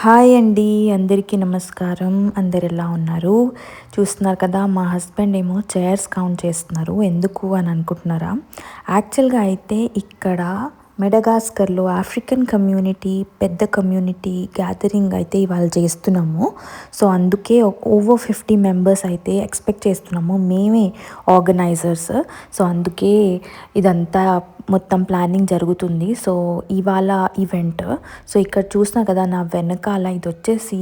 Hi అండి. అందరికీ నమస్కారం. అందరు ఎలా ఉన్నారు? చూస్తున్నారు కదా, మా హస్బెండ్ ఏమో చైర్స్ కౌంట్ చేస్తున్నారు. ఎందుకు అని అనుకుంటున్నారా? యాక్చువల్గా అయితే ఇక్కడ మెడగాస్కర్లో ఆఫ్రికన్ కమ్యూనిటీ పెద్ద కమ్యూనిటీ గ్యాదరింగ్ అయితే ఇవాళ చేస్తున్నాము. సో అందుకే ఓవర్ 50 మెంబర్స్ అయితే ఎక్స్పెక్ట్ చేస్తున్నాము, మేమే ఆర్గనైజర్స్. సో అందుకే ఇదంతా మొత్తం ప్లానింగ్ జరుగుతుంది. సో ఇవాళ ఈవెంట్. సో ఇక్కడ చూసినా కదా, నా వెనకాల ఇది వచ్చేసి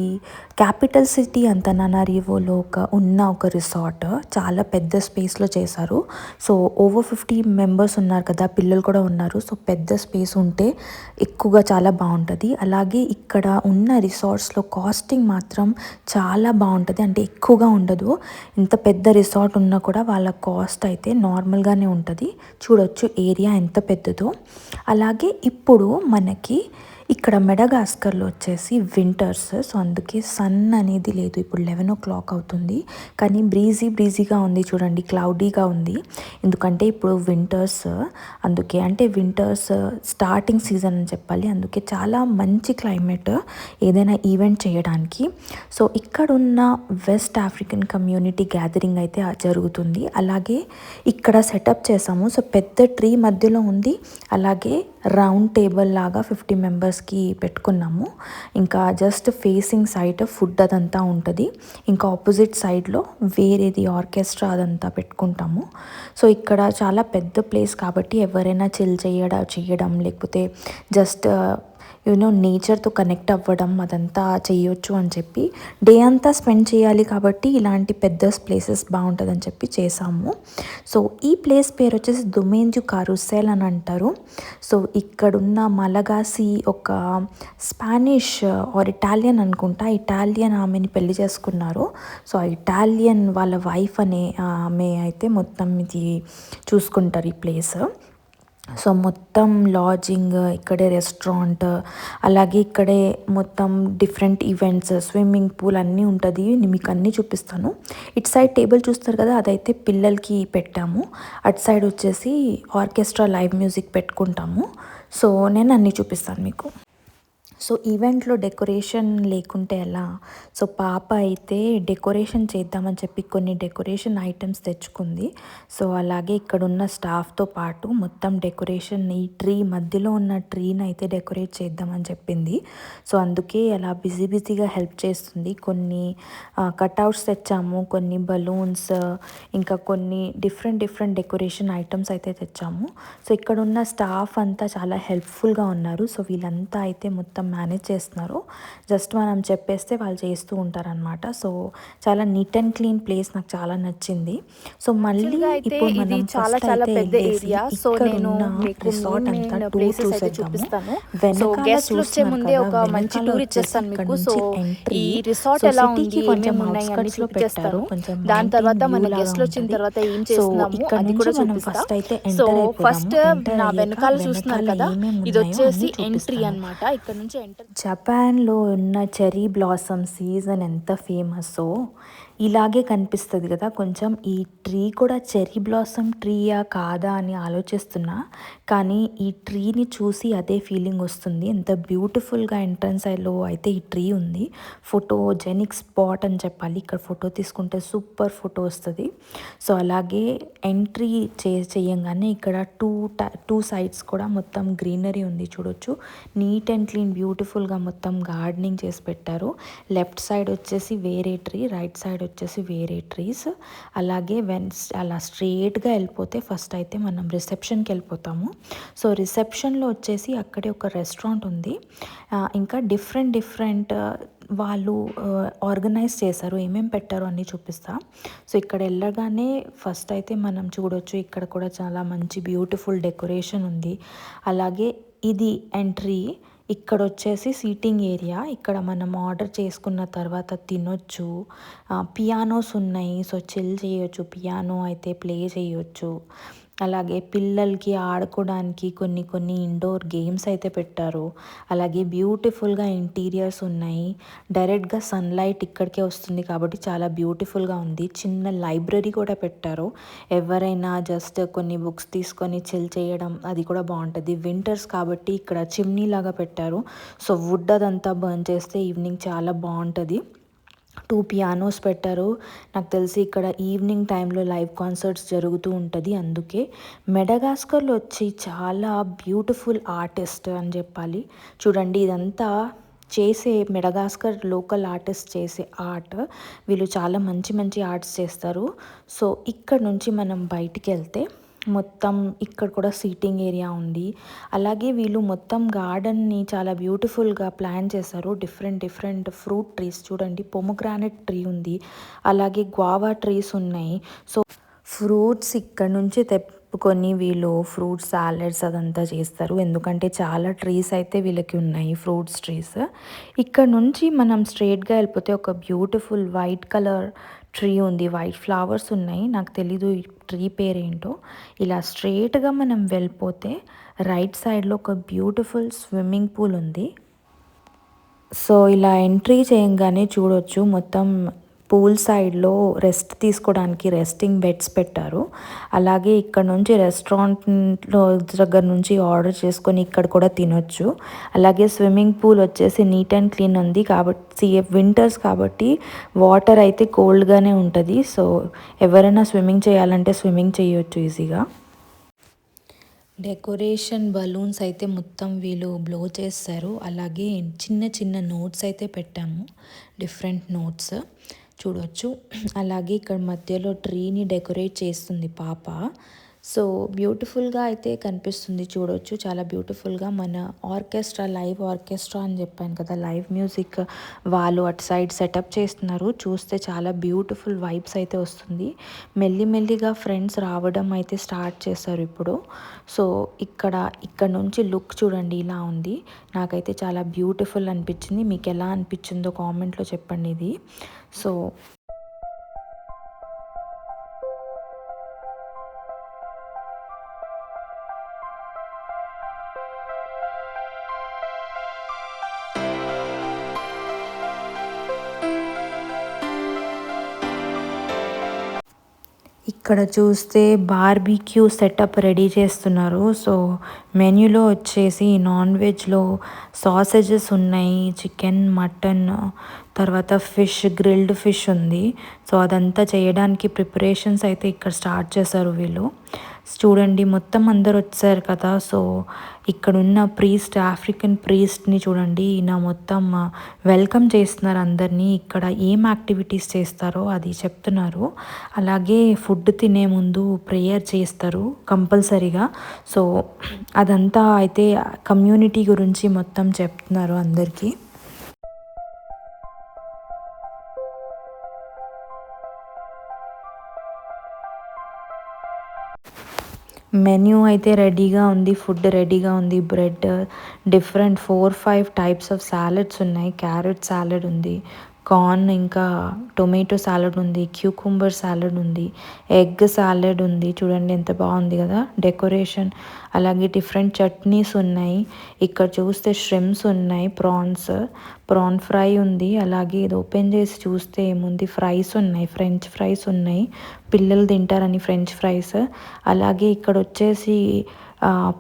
క్యాపిటల్ సిటీ అంతనానరివోలో ఉన్న ఒక రిసార్ట్. చాలా పెద్ద స్పేస్లో చేశారు. సో ఓవర్ 50 మెంబర్స్ ఉన్నారు కదా, పిల్లలు కూడా ఉన్నారు. సో పెద్ద స్పేస్ ఉంటే ఎక్కువగా చాలా బాగుంటుంది. అలాగే ఇక్కడ ఉన్న రిసార్ట్స్లో కాస్టింగ్ మాత్రం చాలా బాగుంటుంది, అంటే ఎక్కువగా ఉండదు. ఇంత పెద్ద రిసార్ట్ ఉన్నా కూడా వాళ్ళ కాస్ట్ అయితే నార్మల్గానే ఉంటుంది. చూడొచ్చు ఏరియా ఎంత పెద్దదో. అలాగే ఇప్పుడు మనకి ఇక్కడ మెడగాస్కర్లో వచ్చేసి వింటర్స్. సో అందుకే సన్ అనేది లేదు. ఇప్పుడు 11 o'clock అవుతుంది, కానీ బ్రీజీగా ఉంది. చూడండి, క్లౌడీగా ఉంది. ఎందుకంటే ఇప్పుడు వింటర్స్, అందుకే. అంటే వింటర్స్ స్టార్టింగ్ సీజన్ అని చెప్పాలి. అందుకే చాలా మంచి క్లైమేట్ ఏదైనా ఈవెంట్ చేయడానికి. సో ఇక్కడున్న వెస్ట్ ఆఫ్రికన్ కమ్యూనిటీ గ్యాదరింగ్ అయితే జరుగుతుంది. అలాగే ఇక్కడ సెటప్ చేసాము. సో పెద్ద ట్రీ మధ్యలో ఉంది. అలాగే రౌండ్ టేబుల్ లాగా 50 మెంబర్స్కి పెట్టుకున్నాము. ఇంకా జస్ట్ ఫేసింగ్ సైడ్ ఫుడ్ అదంతా ఉంటుంది. ఇంకా ఆపోజిట్ సైడ్లో వేరేది ఆర్కెస్ట్రా అదంతా పెట్టుకుంటాము. సో ఇక్కడ చాలా పెద్ద ప్లేస్ కాబట్టి ఎవరైనా చిల్ చేయడం లేకపోతే జస్ట్ నేచర్తో కనెక్ట్ అవ్వడం అదంతా చేయొచ్చు అని చెప్పి, డే అంతా స్పెండ్ చేయాలి కాబట్టి ఇలాంటి పెద్ద ప్లేసెస్ బాగుంటుందని చెప్పి చేసాము. సో ఈ ప్లేస్ పేరు వచ్చేసి దుమేంజు కారుసెల్ అని అంటారు. సో ఇక్కడున్న మలగాసి ఒక స్పానిష్ ఆర్ ఇటాలియన్ అనుకుంటా, ఇటాలియన్ ఆమెని పెళ్లి చేసుకున్నారు. సో ఆ ఇటాలియన్ వాళ్ళ వైఫ్ అనే ఆమె అయితే మొత్తం ఇది చూసుకుంటారు ఈ ప్లేస్. సో మొత్తం లాడ్జింగ్ ఇక్కడే, రెస్టారెంట్, అలాగే ఇక్కడే మొత్తం డిఫరెంట్ ఈవెంట్స్, స్విమ్మింగ్ పూల్ అన్నీ ఉంటుంది. మీకు అన్నీ చూపిస్తాను. ఇటు సైడ్ టేబుల్ చూస్తారు కదా, అదైతే పిల్లలకి పెట్టాము. అటు సైడ్ వచ్చేసి ఆర్కెస్ట్రా లైవ్ మ్యూజిక్ పెట్టుకుంటాము. సో నేను అన్నీ చూపిస్తాను మీకు. సో ఈవెంట్లో డెకరేషన్ లేకుంటే ఎలా? సో పాప అయితే డెకరేషన్ చేద్దామని చెప్పి కొన్ని డెకరేషన్ ఐటమ్స్ తెచ్చుకుంది. సో అలాగే ఇక్కడున్న స్టాఫ్తో పాటు మొత్తం డెకరేషన్, ఈ ట్రీ మధ్యలో ఉన్న ట్రీని అయితే డెకరేట్ చేద్దామని చెప్పింది. సో అందుకే అలా బిజీగా హెల్ప్ చేస్తుంది. కొన్ని కట్అవుట్స్ తెచ్చాము, కొన్ని బలూన్స్, ఇంకా కొన్ని డిఫరెంట్ డెకరేషన్ ఐటమ్స్ అయితే తెచ్చాము. సో ఇక్కడున్న స్టాఫ్ అంతా చాలా హెల్ప్ఫుల్గా ఉన్నారు. సో వీళ్ళంతా అయితే మొత్తం మేనేజ్ చేస్తున్నారు. జస్ట్ మనం చెప్పేస్తే వాళ్ళు చేస్తూ ఉంటారనమాట. సో చాలా నీట్ అండ్ క్లీన్ ప్లేస్, నాకు చాలా నచ్చింది. సో మళ్ళీ ఇప్పుడు మనం ఫస్ట్ అయితే వెళ్ళేసి ఇక్కడున్న రిసార్ట్ అంతా టూర్ చూసేద్దాము. వెనకాల చూస్తున్నారు కదా, వెనకాల వచ్చేసి ఇక్కడ నుంచి ఎంట్రీ. సో సిటీకి కొంచెం అవుట్స్కట్స్ లో పెట్టారు, కొంచెం దాని తర్వాత మన గెస్ట్ వచ్చిన తర్వాత ఏం చేస్తున్నాము అది కూడా మనం ఫస్ట్ అయితే ఎంటర్ అయిపోదాము. నా వెనకాల చూస్తున్నారు కదా, ఇది వచ్చేసి ఎంట్రీ అన్నమాట. ఇక్కడ నుంచి జపాన్లో ఉన్న చెర్రీ బ్లాసమ్ సీజన్ ఎంత ఫేమస్సో ఇలాగే కనిపిస్తుంది కదా కొంచెం. ఈ ట్రీ కూడా చెర్రీ బ్లాసమ్ ట్రీయా కాదా అని ఆలోచిస్తున్నా, కానీ ఈ ట్రీని చూసి అదే ఫీలింగ్ వస్తుంది. ఎంత బ్యూటిఫుల్గా ఎంట్రన్స్ లో అయితే ఈ ట్రీ ఉంది. ఫోటోజెనిక్ స్పాట్ అని చెప్పాలి. ఇక్కడ ఫోటో తీసుకుంటే సూపర్ ఫోటో వస్తుంది. సో అలాగే ఎంట్రీ చేయంగానే ఇక్కడ టూ సైడ్స్ కూడా మొత్తం గ్రీనరీ ఉంది. చూడొచ్చు, నీట్ అండ్ క్లీన్ బ్యూటిఫుల్గా మొత్తం గార్డెనింగ్ చేసి పెట్టారు. లెఫ్ట్ సైడ్ వచ్చేసి వేరే ట్రీ, రైట్ సైడ్ వచ్చేసి వేరే ట్రీస్. అలాగే అలా స్ట్రేట్గా వెళ్ళిపోతే ఫస్ట్ అయితే మనం రిసెప్షన్కి వెళ్ళిపోతాము. సో రిసెప్షన్లో వచ్చేసి అక్కడే ఒక రెస్టారెంట్ ఉంది. ఇంకా డిఫరెంట్ వాళ్ళు ఆర్గనైజ్ చేశారు, ఏమేమి పెట్టారో అన్నీ చూపిస్తా. సో ఇక్కడ వెళ్ళగానే ఫస్ట్ అయితే మనం చూడొచ్చు, ఇక్కడ కూడా చాలా మంచి బ్యూటిఫుల్ డెకరేషన్ ఉంది. అలాగే ఇది ఎంట్రీ. ఇక్కడ వచ్చేసి సీటింగ్ ఏరియా. ఇక్కడ మనం ఆర్డర్ చేసుకున్న తర్వాత తినొచ్చు. పియానోస్ ఉన్నాయి, సో చిల్ చేయొచ్చు, పియానో అయితే ప్లే చేయొచ్చు. అలాగే పిల్లలకి ఆడుకోవడానికి కొన్ని కొన్ని ఇండోర్ గేమ్స్ అయితే పెట్టారు. అలాగే బ్యూటిఫుల్గా ఇంటీరియర్స్ ఉన్నాయి. డైరెక్ట్గా సన్లైట్ ఇక్కడికే వస్తుంది కాబట్టి చాలా బ్యూటిఫుల్గా ఉంది. చిన్న లైబ్రరీ కూడా పెట్టారు. ఎవరైనా జస్ట్ కొన్ని బుక్స్ తీసుకొని చిల్ చేయడం అది కూడా బాగుంటుంది. వింటర్స్ కాబట్టి ఇక్కడ చిమ్నీ లాగా పెట్టారు. సో వుడ్ అదంతా బర్న్ చేస్తే ఈవినింగ్ చాలా బాగుంటుంది. 2 పియానోస్ పెట్టారు. నాకు తెలిసి ఇక్కడ ఈవినింగ్ టైంలో లైవ్ కాన్సర్ట్స్ జరుగుతూ ఉంటుంది. అందుకే మెడగాస్కర్లో వచ్చి చాలా బ్యూటిఫుల్ ఆర్టిస్ట్ అని చెప్పాలి. చూడండి ఇదంతా చేసే మెడగాస్కర్ లోకల్ ఆర్టిస్ట్ చేసే ఆర్ట్. వీళ్ళు చాలా మంచి మంచి ఆర్ట్స్ చేస్తారు. సో ఇక్కడ నుంచి మనం బయటికి వెళ్తే మొత్తం ఇక్కడ కూడా సీటింగ్ ఏరియా ఉంది. అలాగే వీళ్ళు మొత్తం గార్డెన్ని చాలా బ్యూటిఫుల్గా ప్లాన్ చేశారు. డిఫరెంట్ డిఫరెంట్ ఫ్రూట్ ట్రీస్ చూడండి, పొమోగ్రానైట్ ట్రీ ఉంది, అలాగే గ్వావా ట్రీస్ ఉన్నాయి. సో ఫ్రూట్స్ ఇక్కడ నుంచి తెప్పుకొని వీళ్ళు ఫ్రూట్ సాలెడ్స్ అదంతా చేస్తారు. ఎందుకంటే చాలా ట్రీస్ అయితే వీళ్ళకి ఉన్నాయి, ఫ్రూట్స్ ట్రీస్. ఇక్కడ నుంచి మనం స్ట్రైట్గా వెళ్ళిపోతే ఒక బ్యూటిఫుల్ వైట్ కలర్ ట్రీ ఉంది, వైట్ ఫ్లవర్స్ ఉన్నాయి. నాకు తెలీదు ఈ ట్రీ పేరేంటో. ఇలా స్ట్రైట్గా మనం వెళ్ళిపోతే రైట్ సైడ్లో ఒక బ్యూటిఫుల్ స్విమ్మింగ్ పూల్ ఉంది. సో ఇలా ఎంట్రీ చేయంగానే చూడొచ్చు మొత్తం పూల్ సైడ్లో రెస్ట్ తీసుకోవడానికి రెస్టింగ్ బెడ్స్ పెట్టారు. అలాగే ఇక్కడ నుంచి రెస్టారెంట్లో దగ్గర నుంచి ఆర్డర్ చేసుకొని ఇక్కడ కూడా తినొచ్చు. అలాగే స్విమ్మింగ్ పూల్ వచ్చేసి నీట్ అండ్ క్లీన్ ఉంది కాబట్టి వింటర్స్ కాబట్టి వాటర్ అయితే కోల్డ్గానే ఉంటుంది. సో ఎవరైనా స్విమ్మింగ్ చేయాలంటే స్విమ్మింగ్ చేయొచ్చు ఈజీగా. డెకరేషన్ బలూన్స్ అయితే మొత్తం వీళ్ళు బ్లో చేస్తారు. అలాగే చిన్న చిన్న నోట్స్ అయితే పెట్టాము, డిఫరెంట్ నోట్స్ చూడవచ్చు. అలాగే ఇక్కడ మధ్యలో ట్రీని డెకరేట్ చేస్తుంది పాప. సో బ్యూటిఫుల్గా అయితే కనిపిస్తుంది, చూడవచ్చు చాలా బ్యూటిఫుల్గా. మన ఆర్కెస్ట్రా, లైవ్ ఆర్కెస్ట్రా అని చెప్పాను కదా, లైవ్ మ్యూజిక్ వాళ్ళు అటు సైడ్ సెటప్ చేస్తున్నారు. చూస్తే చాలా బ్యూటిఫుల్ వైబ్స్ అయితే వస్తుంది. మెల్లిమెల్లిగా ఫ్రెండ్స్ రావడం అయితే స్టార్ట్ చేశారు ఇప్పుడు. సో ఇక్కడ నుంచి లుక్ చూడండి ఇలా ఉంది. నాకైతే చాలా బ్యూటిఫుల్ అనిపించింది. మీకు ఎలా అనిపించిందో కామెంట్లో చెప్పండి ఇది. సో ఇక్కడ చూస్తే బార్బిక్యూ సెటప్ రెడీ చేస్తున్నారు. సో మెన్యూలో వచ్చేసి నాన్ వెజ్లో సాసేజెస్ ఉన్నాయి, చికెన్, మటన్, తర్వాత ఫిష్, గ్రిల్డ్ ఫిష్ ఉంది. సో అదంతా చేయడానికి ప్రిపరేషన్స్ అయితే ఇక్కడ స్టార్ట్ చేశారు వీళ్ళు. చూడండి మొత్తం అందరు వచ్చారు కదా. సో ఇక్కడున్న ప్రీస్ట్, ఆఫ్రికన్ ప్రీస్ట్ని చూడండి, ఈయన మొత్తం వెల్కమ్ చేస్తున్నారు అందరినీ. ఇక్కడ ఏం యాక్టివిటీస్ చేస్తారో అది చెప్తున్నారు. అలాగే ఫుడ్ తినే ముందు ప్రేయర్ చేస్తారు కంపల్సరీగా. సో అదంతా అయితే కమ్యూనిటీ గురించి మొత్తం చెప్తున్నారు అందరికీ. మెన్యూ అయితే రెడీగా ఉంది, ఫుడ్ రెడీగా ఉంది. Bread, different 4-5 types of salads ఉన్నాయి. క్యారెట్ సాలెడ్ ఉంది, కార్న్, ఇంకా టొమాటో సాలెడ్ ఉంది, క్యూకుంబర్ సాలెడ్ ఉంది, ఎగ్ సాలెడ్ ఉంది. చూడండి ఎంత బాగుంది కదా డెకరేషన్. అలాగే డిఫరెంట్ చట్నీస్ ఉన్నాయి. ఇక్కడ చూస్తే ష్రిమ్స్ ఉన్నాయి, ప్రాన్ ఫ్రై ఉంది. అలాగే ఇది ఓపెన్ చేసి చూస్తే ఏముంది, ఫ్రైస్ ఉన్నాయి, ఫ్రెంచ్ ఫ్రైస్ ఉన్నాయి, పిల్లలు తింటారని ఫ్రెంచ్ ఫ్రైస్. అలాగే ఇక్కడ వచ్చేసి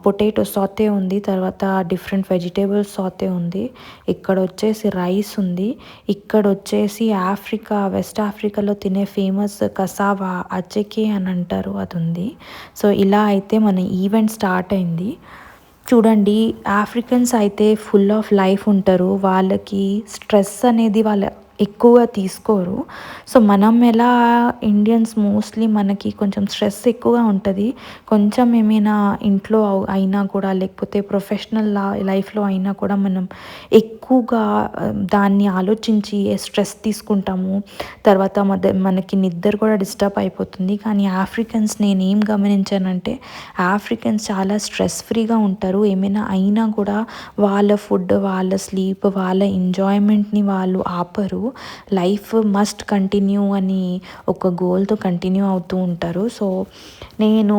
పొటాటో సాతే ఉంది, తర్వాత డిఫరెంట్ వెజిటేబుల్స్ సాతే ఉంది. ఇక్కడ వచ్చేసి రైస్ ఉంది. ఇక్కడ వచ్చేసి వెస్ట్ ఆఫ్రికాలో తినే ఫేమస్ కసావా, అచెకే అని అంటారు, అది ఉంది. సో ఇలా అయితే మన ఈవెంట్ స్టార్ట్ అయింది. చూడండి ఆఫ్రికన్స్ అయితే ఫుల్ ఆఫ్ లైఫ్ ఉంటారు. వాళ్ళకి స్ట్రెస్ అనేది ఎక్కువగా తీసుకోరు. సో మనం ఎలా ఇండియన్స్ మోస్ట్లీ మనకి కొంచెం స్ట్రెస్ ఎక్కువగా ఉంటుంది. కొంచెం ఏమైనా ఇంట్లో అయినా కూడా, లేకపోతే ప్రొఫెషనల్ లైఫ్లో అయినా కూడా మనం ఎక్కువగా దాన్ని ఆలోచించి స్ట్రెస్ తీసుకుంటాము. తర్వాత మనకి నిద్ర కూడా డిస్టర్బ్ అయిపోతుంది. కానీ ఆఫ్రికన్స్ నేను ఏం గమనించానంటే ఆఫ్రికన్స్ చాలా స్ట్రెస్ ఫ్రీగా ఉంటారు. ఏమైనా అయినా కూడా వాళ్ళ ఫుడ్, వాళ్ళ స్లీప్, వాళ్ళ ఎంజాయ్మెంట్ని వాళ్ళు ఆపరు. లైఫ్ మస్ట్ కంటిన్యూ అని ఒక గోల్తో కంటిన్యూ అవుతూ ఉంటారు. సో నేను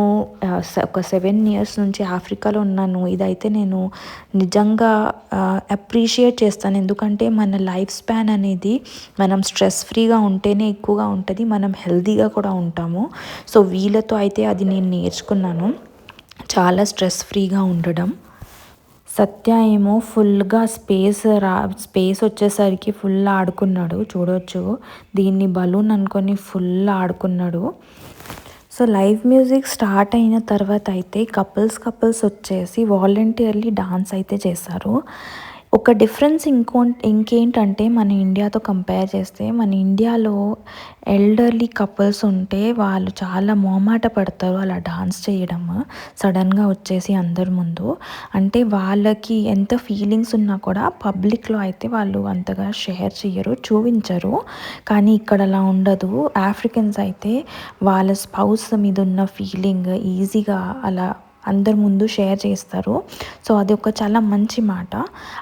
ఒక 7 ఇయర్స్ నుంచి ఆఫ్రికాలో ఉన్నాను. ఇదైతే నేను నిజంగా అప్రిషియేట్ చేస్తాను. ఎందుకంటే మన లైఫ్ స్పాన్ అనేది మనం స్ట్రెస్ ఫ్రీగా ఉంటేనే ఎక్కువగా ఉంటుంది, మనం హెల్తీగా కూడా ఉంటాము. సో వీళ్ళతో అయితే అది నేను నేర్చుకున్నాను, చాలా స్ట్రెస్ ఫ్రీగా ఉండడం. సత్య ఏమో ఫుల్గా స్పేస్ వచ్చేసరికి ఫుల్ ఆడుకున్నాడు. చూడొచ్చు, దీన్ని బలూన్ అనుకొని ఫుల్ ఆడుకున్నాడు. సో లైవ్ మ్యూజిక్ స్టార్ట్ అయిన తర్వాత అయితే కపుల్స్ వచ్చేసి వాలంటీర్లీ డాన్స్ అయితే చేశారు. ఒక డిఫరెన్స్ ఇంకేంటంటే మన ఇండియాతో కంపేర్ చేస్తే, మన ఇండియాలో ఎల్డర్లీ కపుల్స్ ఉంటే వాళ్ళు చాలా మొహమాట పడతారు అలా డాన్స్ చేయడం సడన్గా వచ్చేసి అందరి ముందు. అంటే వాళ్ళకి ఎంత ఫీలింగ్స్ ఉన్నా కూడా పబ్లిక్లో అయితే వాళ్ళు అంతగా షేర్ చేయరు, చూపించరు. కానీ ఇక్కడ అలా ఉండదు. ఆఫ్రికన్స్ అయితే వాళ్ళ స్పౌస్ మీద ఉన్న ఫీలింగ్ ఈజీగా అలా అందరి ముందు షేర్ చేస్తారు. సో అది ఒక చాలా మంచి మాట.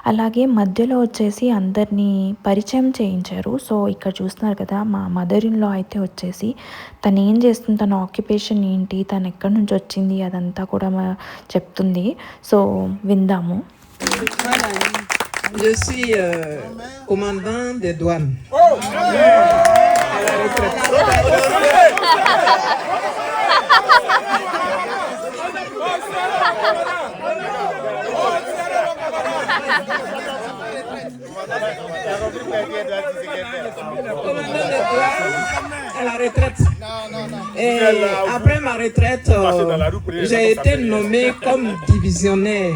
అలాగే మధ్యలో వచ్చేసి అందరినీ పరిచయం చేయించారు. సో ఇక్కడ చూస్తున్నారు కదా, మా మదర్ ఇన్ లా అయితే వచ్చేసి తను ఏం చేస్తుంది, తన ఆక్యుపేషన్ ఏంటి, తను ఎక్కడి నుంచి వచ్చింది, అదంతా కూడా చెప్తుంది. సో విందాము. Je suis commandant des douanes. À la retraite. Et après ma retraite, j'ai été nommé comme divisionnaire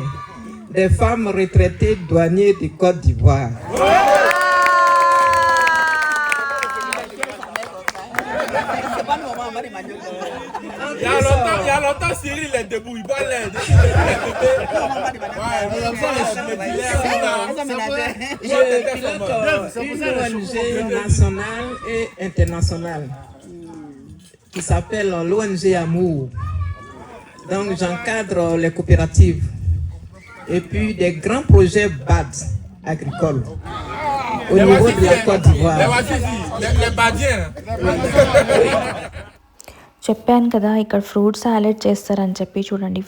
des femmes retraitées douaniers du Côte d'Ivoire. Il y a longtemps, Cyril est debout, il boit l'aide. Je pilote une ONG nationale et internationale qui s'appelle l'ONG Amour. Donc j'encadre les coopératives et puis des grands projets BAD agricoles au niveau de la Côte d'Ivoire. Les Badiens. చెప్పాను కదా ఇక్కడ fruit salad చేస్తారని చెప్పి. చూడండి,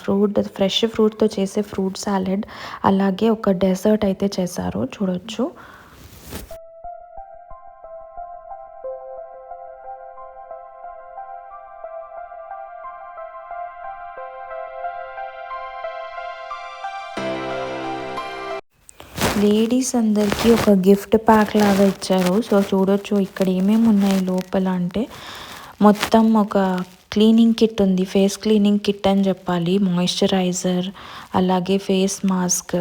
fresh ఫ్రూట్తో చేసే fruit salad, అలాగే ఒక dessert అయితే చేశారు, చూడొచ్చు. లేడీస్ అందరికీ ఒక గిఫ్ట్ ప్యాక్ లాగా ఇచ్చారు. సో చూడొచ్చు ఇక్కడ ఏమేమి ఉన్నాయి లోపల అంటే, మొత్తం ఒక క్లీనింగ్ కిట్ ఉంది, ఫేస్ క్లీనింగ్ కిట్ అని చెప్పాలి. మాయిశ్చరైజర్, అలాగే ఫేస్ మాస్క్,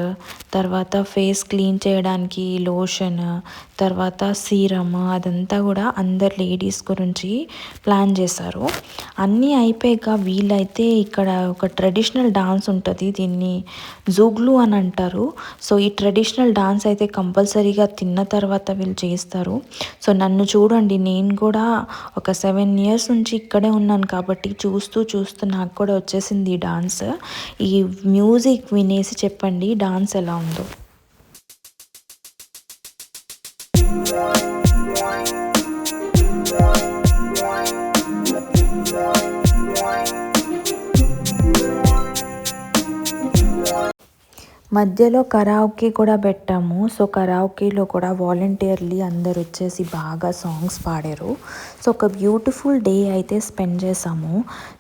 తర్వాత ఫేస్ క్లీన్ చేయడానికి లోషన్, తర్వాత సీరమ్, అదంతా కూడా అందరు లేడీస్ గురించి ప్లాన్ చేశారు. అన్నీ అయిపోయాక వీళ్ళైతే ఇక్కడ ఒక ట్రెడిషనల్ డాన్స్ ఉంటుంది, దీన్ని జూగ్లు అని అంటారు. సో ఈ ట్రెడిషనల్ డాన్స్ అయితే కంపల్సరీగా తిన్న తర్వాత వీళ్ళు చేస్తారు. సో నన్ను చూడండి, నేను కూడా ఒక 7 ఇయర్స్ నుంచి ఇక్కడే ఉన్నాను కాబట్టి చూస్తూ నాకు కూడా వచ్చేసింది ఈ డాన్స్. ఈ మ్యూజిక్ వినేసి చెప్పండి డాన్స్ ఎలా ఉందో. మధ్యలో కరా오కే కూడా పెట్టాము. సో కరా오కేలో కూడా వాలంటీర్లీ అందరు వచ్చేసి బాగా సాంగ్స్ పాడారు. సో ఒక బ్యూటిఫుల్ డే అయితే స్పెండ్ చేసాము.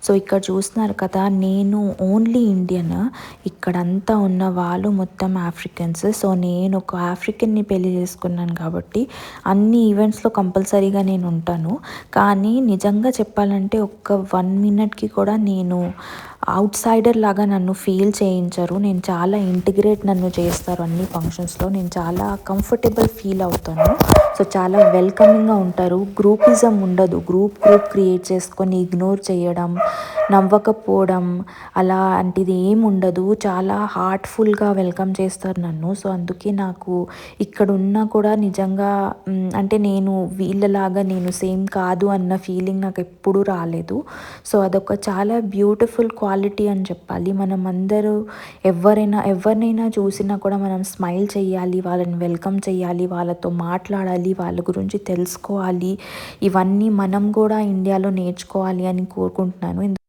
సో ఇక్కడ చూస్తున్నారు కదా, నేను ఓన్లీ ఇండియన్, ఇక్కడంతా ఉన్న వాళ్ళు మొత్తం ఆఫ్రికన్స్. సో నేను ఒక ఆఫ్రికన్ని పెళ్లి చేసుకున్నాను కాబట్టి అన్ని ఈవెంట్స్లో కంపల్సరీగా నేను ఉంటాను. కానీ నిజంగా చెప్పాలంటే ఒక్క 1 మినిట్కి కూడా నేను అవుట్ సైడర్ లాగా నన్ను ఫీల్ చేయించరు. నేను చాలా ఇంటిగ్రేట్ నన్ను చేస్తారు అన్ని ఫంక్షన్స్లో. నేను చాలా కంఫర్టబుల్ ఫీల్ అవుతాను. సో చాలా వెల్కమింగ్గా ఉంటారు. గ్రూపిజం ఉండదు, గ్రూప్ క్రియేట్ చేసుకొని ఇగ్నోర్ చేయడం, నవ్వకపోవడం అలాంటిది ఏమి ఉండదు. చాలా హార్ట్ఫుల్గా వెల్కమ్ చేస్తారు నన్ను. సో అందుకే నాకు ఇక్కడ ఉన్నా కూడా నిజంగా అంటే నేను వీళ్ళలాగా నేను సేమ్ కాదు అన్న ఫీలింగ్ నాకు ఎప్పుడూ రాలేదు. సో అదొక చాలా బ్యూటిఫుల్ క్వాలిటీ అని చెప్పాలి. మనం అందరూ ఎవరినైనా చూసినా కూడా మనం స్మైల్ చేయాలి, వాళ్ళని వెల్కమ్ చేయాలి, వాళ్ళతో మాట్లాడాలి, చూడాలి, వాళ్ళ గురించి తెలుసుకోవాలి, ఇవన్నీ మనం కూడా ఇండియాలో నేర్చుకోవాలి అని కోరుకుంటున్నాను.